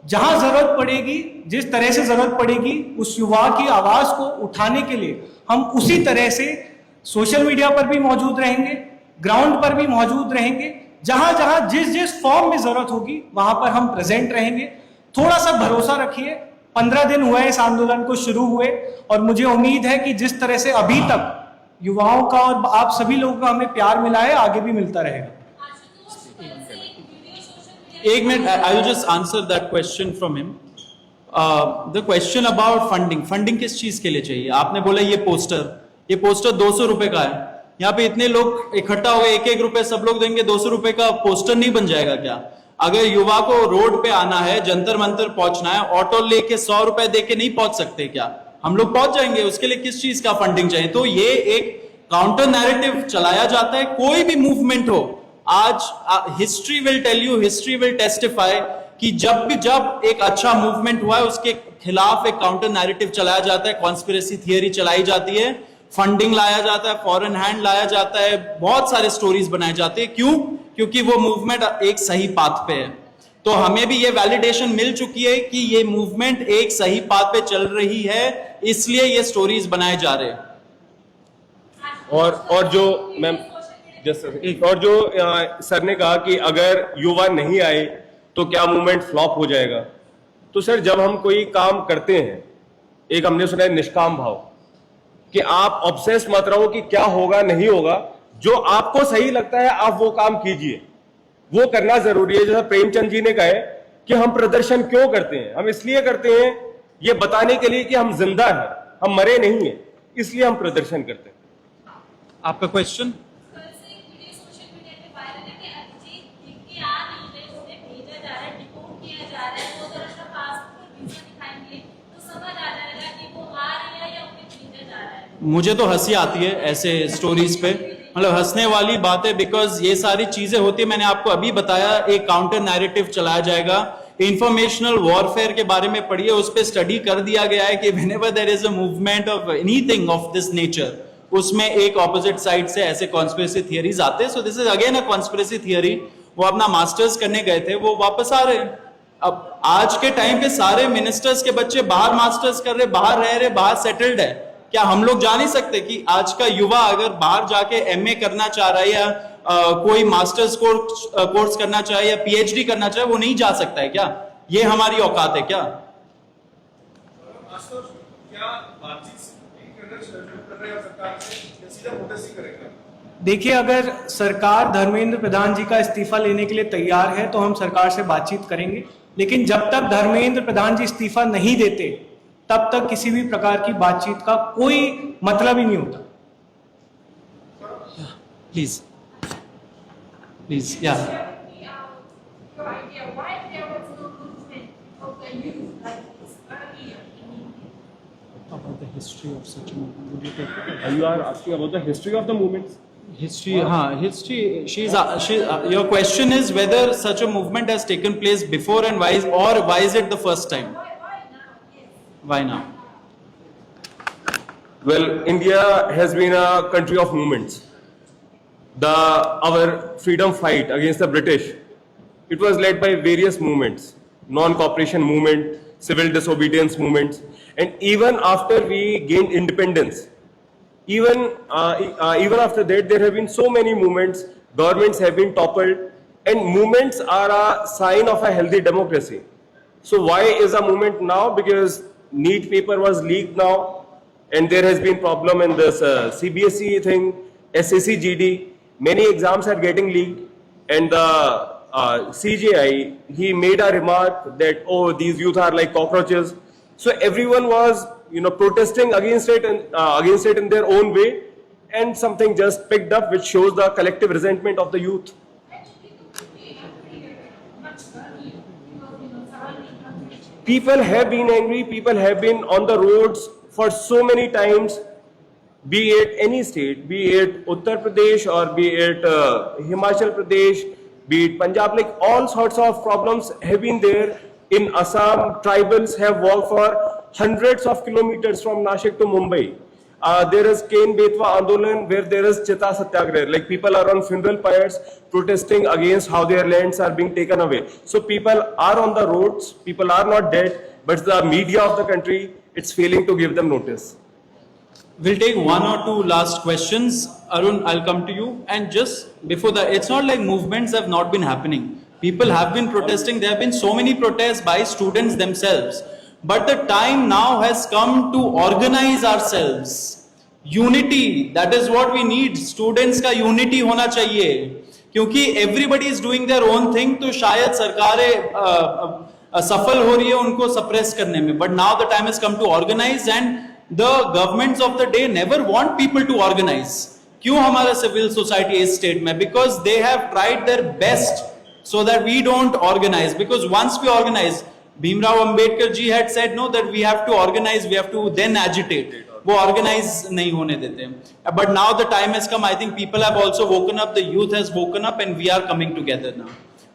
जहां जरूरत पड़ेगी, जिस तरह से जरूरत पड़ेगी उस युवा की आवाज को उठाने के लिए, हम उसी तरह से सोशल मीडिया पर भी मौजूद रहेंगे, ग्राउंड पर भी मौजूद रहेंगे। जहां जहां जिस जिस फॉर्म में जरूरत होगी वहां पर हम प्रेजेंट रहेंगे। थोड़ा सा भरोसा रखिए। 15 दिन हुए इस आंदोलन को शुरू हुए, और मुझे उम्मीद है कि जिस तरह से अभी तक युवाओं का और आप सभी लोगों का हमें प्यार मिला है, आगे भी मिलता रहेगा। एक minute, I will just answer that question from him. The question about funding, funding किस चीज के लिए चाहिए? आपने बोला ये पोस्टर 200 रुपए का है। यहाँ पे इतने लोग इकट्ठा हो गए, 1-1 रुपए सब लोग देंगे, 200 रुपए का पोस्टर नहीं बन जाएगा क्या? अगर युवा को रोड पे आना है, जंतर मंतर पहुंचना है, ऑटो लेके 100 रुपए देके नहीं पहुंच सकते क्या? हम लोग पहुंच जाएंगे। उसके लिए किस चीज का फंडिंग चाहिए? तो ये एक काउंटर नैरेटिव चलाया जाता है। कोई भी मूवमेंट हो, आज history will tell you, history will testify कि जब एक अच्छा मूवमेंट हुआ है उसके खिलाफ एक काउंटर नैरेटिव चलाया जाता है, कॉन्स्पिरेसी थियरी चलाई जाती है, फंडिंग लाया जाता है, फॉरेन हैंड लाया जाता है, बहुत सारे स्टोरीज बनाए जाते हैं। क्यों? क्योंकि वो मूवमेंट एक सही पाथ पे है। तो हमें भी ये वैलिडेशन मिल चुकी है कि ये मूवमेंट एक सही पाथ पे चल रही है, इसलिए ये स्टोरीज बनाए जा रहे हैं। और जो मैम और जो सर ने कहा कि अगर युवा नहीं आए तो क्या मूवमेंट फ्लॉप हो जाएगा, तो सर जब हम कोई काम करते हैं, एक हमने सुना है निष्काम भाव, कि आप ऑब्सेस मत रहो कि क्या होगा नहीं होगा, जो आपको सही लगता है आप वो काम कीजिए, वो करना जरूरी है। जैसा प्रेमचंद जी ने कहा है कि हम प्रदर्शन क्यों करते हैं, हम इसलिए करते हैं ये बताने के लिए कि हम जिंदा हैं, हम मरे नहीं हैं, इसलिए हम प्रदर्शन करते हैं। आपका क्वेश्चन? मुझे तो हंसी आती है ऐसे स्टोरीज पे, मतलब हंसने वाली बात है, बिकॉज ये सारी चीजें होती है। मैंने आपको अभी बताया, एक काउंटर नैरेटिव चलाया जाएगा। इंफॉर्मेशनल वॉरफेयर के बारे में पढ़िए, उस पर स्टडी कर दिया गया है कि whenever there is a movement of anything of this nature, उसमें एक ऑपोजिट साइड से ऐसे कॉन्स्पिरेसी थियरीज आते हैं। So this is again a conspiracy theory. वो अपना मास्टर्स करने गए थे, वो वापस आ रहे हैं। अब आज के टाइम पे सारे मिनिस्टर्स के बच्चे बाहर मास्टर्स कर रहे, बाहर रह रहे, बाहर सेटल्ड है। क्या हम लोग जान नहीं सकते कि आज का युवा अगर बाहर जाके एमए करना चाह रहा है या कोई मास्टर्स कोर्स करना चाहे या पीएचडी करना चाहे, वो नहीं जा सकता है क्या? ये हमारी औकात है क्या? देखिए, अगर सरकार धर्मेंद्र प्रधान जी का इस्तीफा लेने के लिए तैयार है तो हम सरकार से बातचीत करेंगे, लेकिन जब तक धर्मेंद्र प्रधान जी इस्तीफा नहीं देते तब तक किसी भी प्रकार की बातचीत का कोई मतलब ही नहीं होता। प्लीज या about the history of such a movement. You are asking about the history of the movements? History, history. Your question is whether such a movement has taken place before and why is it the first time? Why now? Well, India has been a country of movements. Our freedom fight against the British, it was led by various movements, non-cooperation movement, civil disobedience movements, and even after we gained independence, even after that, there have been so many movements, governments have been toppled, and movements are a sign of a healthy democracy. So why is a movement now? Because NEET paper was leaked now, and there has been problem in this CBSE thing, SSC GD, many exams are getting leaked, and the CJI, he made a remark that, oh, these youth are like cockroaches. So everyone was, protesting against it in their own way, and something just picked up which shows the collective resentment of the youth. People have been angry, people have been on the roads for so many times, be it any state, be it Uttar Pradesh or be it Himachal Pradesh, be it Punjab, like all sorts of problems have been there. In Assam, tribals have walked for hundreds of kilometers from Nashik to Mumbai. There is Ken Betwa Andolan where there is Chita Satyagraha, like people are on funeral pyres protesting against how their lands are being taken away. So people are on the roads, people are not dead, but the media of the country, it's failing to give them notice. We'll take one or two last questions. Arun, I'll come to you. And just before that, it's not like movements have not been happening. People have been protesting. There have been so many protests by students themselves. But the time now has come to organize ourselves. Unity, that is what we need. Students का unity होना चाहिए. क्योंकि everybody is doing their own thing, तो शायद सरकारें सफल हो रही है उनको suppress करने में. But now the time has come to organize, and the governments of the day never want people to organize. क्यों हमारा civil society इस state में? Because they have tried their best so that we don't organize. Because once we organize, Bhimrao Ambedkar ji had said no, that we have to organize, we have to then agitate. वो organize नहीं होने देते. But now the time has come. I think people have also woken up. The youth has woken up, and we are coming together now.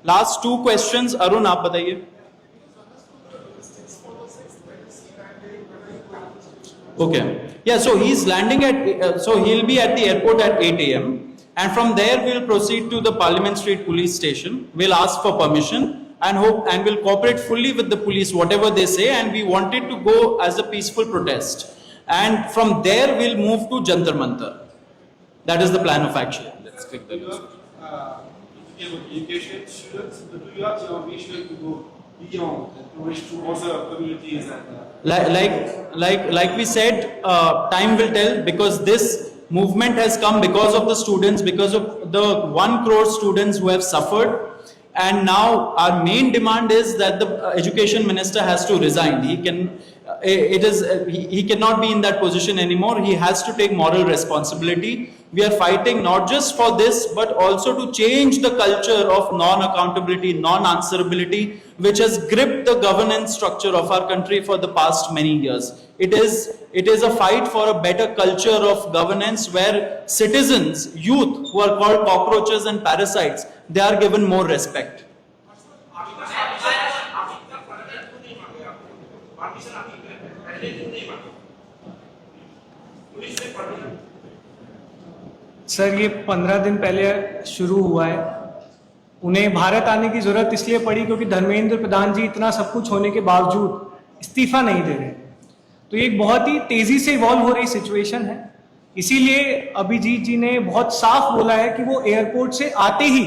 Last two questions, Arun, आप बताइए. Okay. Yeah. So he's landing at. So he'll be at the airport at 8 a.m. and from there we'll proceed to the Parliament Street Police Station. We'll ask for permission. And we'll cooperate fully with the police, whatever they say, and we wanted to go as a peaceful protest. And from there, we'll move to Jantar Mantar. That is the plan of action. Let's click the list. Education students, do you have your vision to go beyond, to reach to other communities? Like we said, time will tell, because this movement has come because of the students, because of the 1 crore students who have suffered. And now our main demand is that the education minister has to resign. He cannot be in that position anymore. He has to take moral responsibility. We are fighting not just for this, but also to change the culture of non-accountability, non-answerability, which has gripped the governance structure of our country for the past many years. It is a fight for a better culture of governance where citizens, youth who are called cockroaches and parasites, they are given more respect. Sir, ये 15 दिन पहले शुरू हुआ है. उन्हें भारत आने की जरूरत इसलिए पड़ी क्योंकि धर्मेंद्र प्रधान जी इतना सब कुछ होने के बावजूद इस्तीफा नहीं दे रहे. तो एक बहुत ही तेजी से इवॉल्व हो रही सिचुएशन है. इसीलिए अभिजीत जी ने बहुत साफ बोला है कि वो एयरपोर्ट से आते ही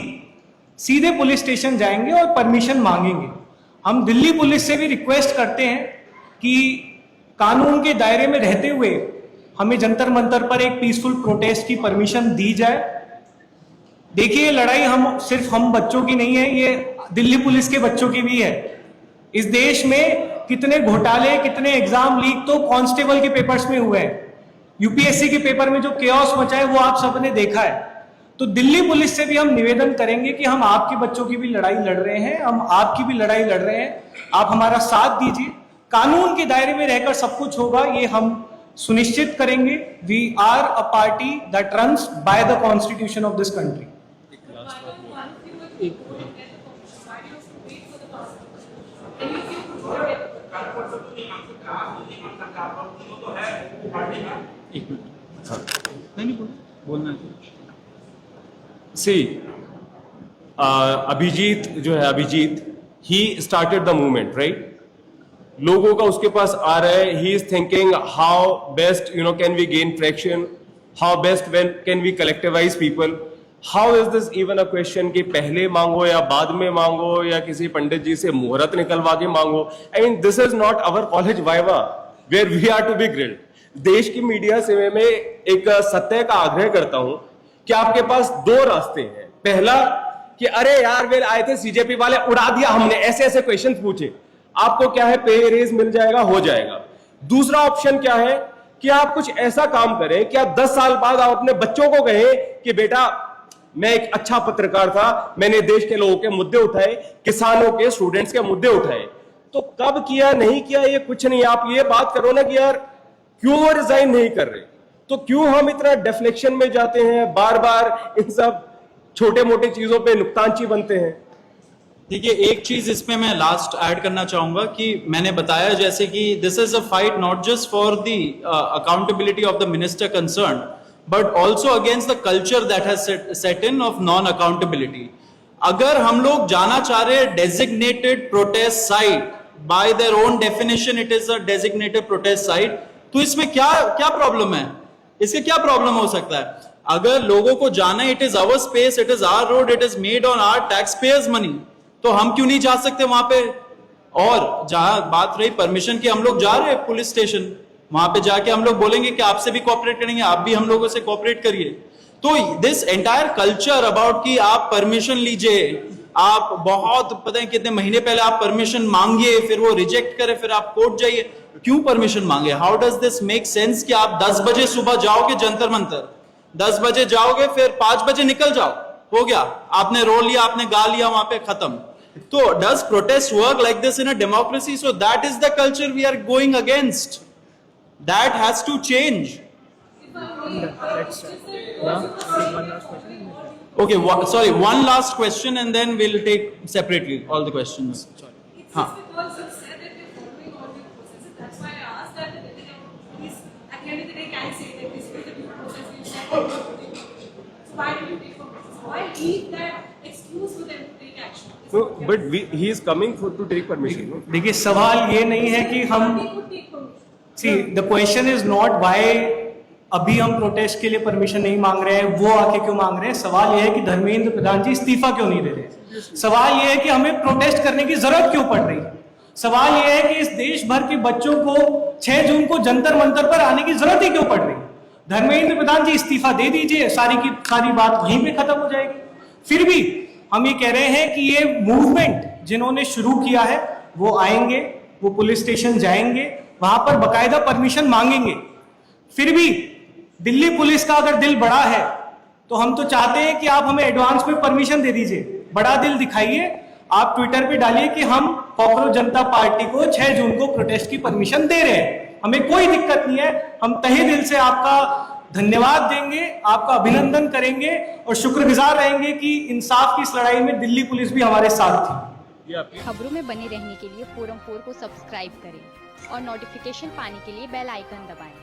सीधे पुलिस स्टेशन जाएंगे और परमिशन मांगेंगे. हम दिल्ली पुलिस से भी रिक्वेस्ट करते हैं कि कानून के दायरे में रहते हुए हमें जंतर मंतर पर एक पीसफुल प्रोटेस्ट की परमिशन दी जाए. देखिए, ये लड़ाई सिर्फ हम बच्चों की नहीं है, ये दिल्ली पुलिस के बच्चों की भी है. इस देश में कितने घोटाले, कितने एग्जाम लीक तो कांस्टेबल के पेपर्स में हुए हैं. यूपीएससी के पेपर में जो केओस मचा है वो आप सबने देखा है. तो दिल्ली पुलिस से भी हम निवेदन करेंगे कि हम आपके बच्चों की भी लड़ाई लड़ रहे हैं, हम आपकी भी लड़ाई लड़ रहे हैं, आप हमारा साथ दीजिए. कानून के दायरे में रहकर सब कुछ होगा, ये हम सुनिश्चित करेंगे. We are a party that runs by the constitution of this country. और तीनों तो है पार्टी का। एक मिनट, नहीं बोलना है। See, अभिजीत जो है, Abhijit, he started the movement, right? लोगों का उसके पास आ रहा है, he is thinking how best, can we gain traction, how best can we collectivize people. How is this even a question कि पहले मांगो या बाद में मांगो या किसी पंडित जी से मुहूर्त निकलवा के मांगो. I mean, this is not our college viva where we are to be grilled. देश की मीडिया से मैं एक सत्य का आग्रह करता हूं कि आपके पास दो रास्ते हैं. पहला कि अरे यार वे आए थे सीजेपी वाले, उड़ा दिया हमने, ऐसे ऐसे क्वेश्चन पूछे, आपको क्या है पे रेज मिल जाएगा, हो जाएगा. दूसरा ऑप्शन क्या है कि आप कुछ ऐसा काम करें कि आप 10 साल बाद आप अपने बच्चों को कहें कि बेटा मैं एक अच्छा पत्रकार था, मैंने देश के लोगों के मुद्दे उठाए, किसानों के, स्टूडेंट्स के मुद्दे उठाए. तो कब किया नहीं किया ये कुछ नहीं. आप ये बात करो ना कि यार क्यों वो रिजाइन नहीं कर रहे, तो क्यों हम इतना डिफ्लेक्शन में जाते हैं, बार बार इन सब छोटे मोटे चीजों पे नुकतानची बनते हैं. देखिए, एक चीज इसमें मैं लास्ट ऐड करना चाहूंगा कि मैंने बताया जैसे कि this is a fight not just for the accountability of the minister concern but also against the culture that has set in of non accountability. अगर हम लोग जाना चाह रहे हैं designated protest site, bye their own definition it is a designated protest site, तो इसमें क्या प्रॉब्लम है? इसके क्या प्रॉब्लम हो सकता है? अगर लोगों को जाना, it is our space, it is our road, it is made on our taxpayers money, तो हम क्यों नहीं जा सकते वहां पे? और जहां बात रही परमिशन की, हम लोग जा रहे हैं पुलिस स्टेशन, वहां पे जाके हम लोग बोलेंगे कि आपसे भी कोऑपरेट करेंगे, आप भी हम लोगों से कोऑपरेट करिए. तो दिस एंटायर कल्चर अबाउट कि आप परमिशन लीजिए, आप बहुत पता है कितने महीने पहले आप परमिशन मांगिए, फिर वो रिजेक्ट करे, फिर आप कोर्ट जाइए, क्यों परमिशन मांगे? How does this make sense कि आप 10 बजे सुबह जाओगे जंतर मंतर, 10 बजे जाओगे, फिर 5 बजे निकल जाओ, हो गया, आपने रो लिया, आपने गा लिया, वहां पे खत्म. तो does protest work like this in a democracy? So that is the culture we are going against. That has to change. Okay, sorry, one last question and then we'll take separately all the questions. Sorry. It's because you said that we're following all the processes. That's why I asked that the police at the end of the day can say that this is the due process we said. So why did you take for process? Why leave that excuse for them to take action? So, but he is coming to take permission. No? देखिए, सवाल ये नहीं है कि हम, They could take permission. see the question is not why अभी हम प्रोटेस्ट के लिए परमिशन नहीं मांग रहे हैं, वो आके क्यों मांग रहे हैं. सवाल यह है कि धर्मेंद्र प्रधान जी इस्तीफा क्यों नहीं दे रहे. सवाल यह है कि हमें प्रोटेस्ट करने की जरूरत क्यों पड़ रही है. सवाल यह है कि इस देश भर के बच्चों को 6 जून को जंतर मंतर पर आने की जरूरत ही क्यों पड़ रही है. धर्मेंद्र प्रधान जी इस्तीफा दे दीजिए, सारी की सारी बात वहीं पे खत्म हो जाएगी. फिर भी हम ये कह रहे हैं कि ये मूवमेंट जिन्होंने शुरू किया है वो आएंगे, वो पुलिस स्टेशन जाएंगे, वहां पर बकायदा परमिशन मांगेंगे. फिर भी दिल्ली पुलिस का अगर दिल बड़ा है तो हम तो चाहते हैं कि आप हमें एडवांस में परमिशन दे दीजिए, बड़ा दिल दिखाइए. आप ट्विटर पे डालिए कि हम कॉकरोच जनता पार्टी को 6 जून को प्रोटेस्ट की परमिशन दे रहे हैं, हमें कोई दिक्कत नहीं है. हम तहे दिल से आपका धन्यवाद देंगे, आपका अभिनंदन करेंगे और शुक्रगुजार रहेंगे कि इंसाफ की इस लड़ाई में दिल्ली पुलिस भी हमारे साथ थी. खबरों में बने रहने के लिए फोरम 4 को सब्सक्राइब करें और नोटिफिकेशन पाने के लिए बेल आइकन दबाएं.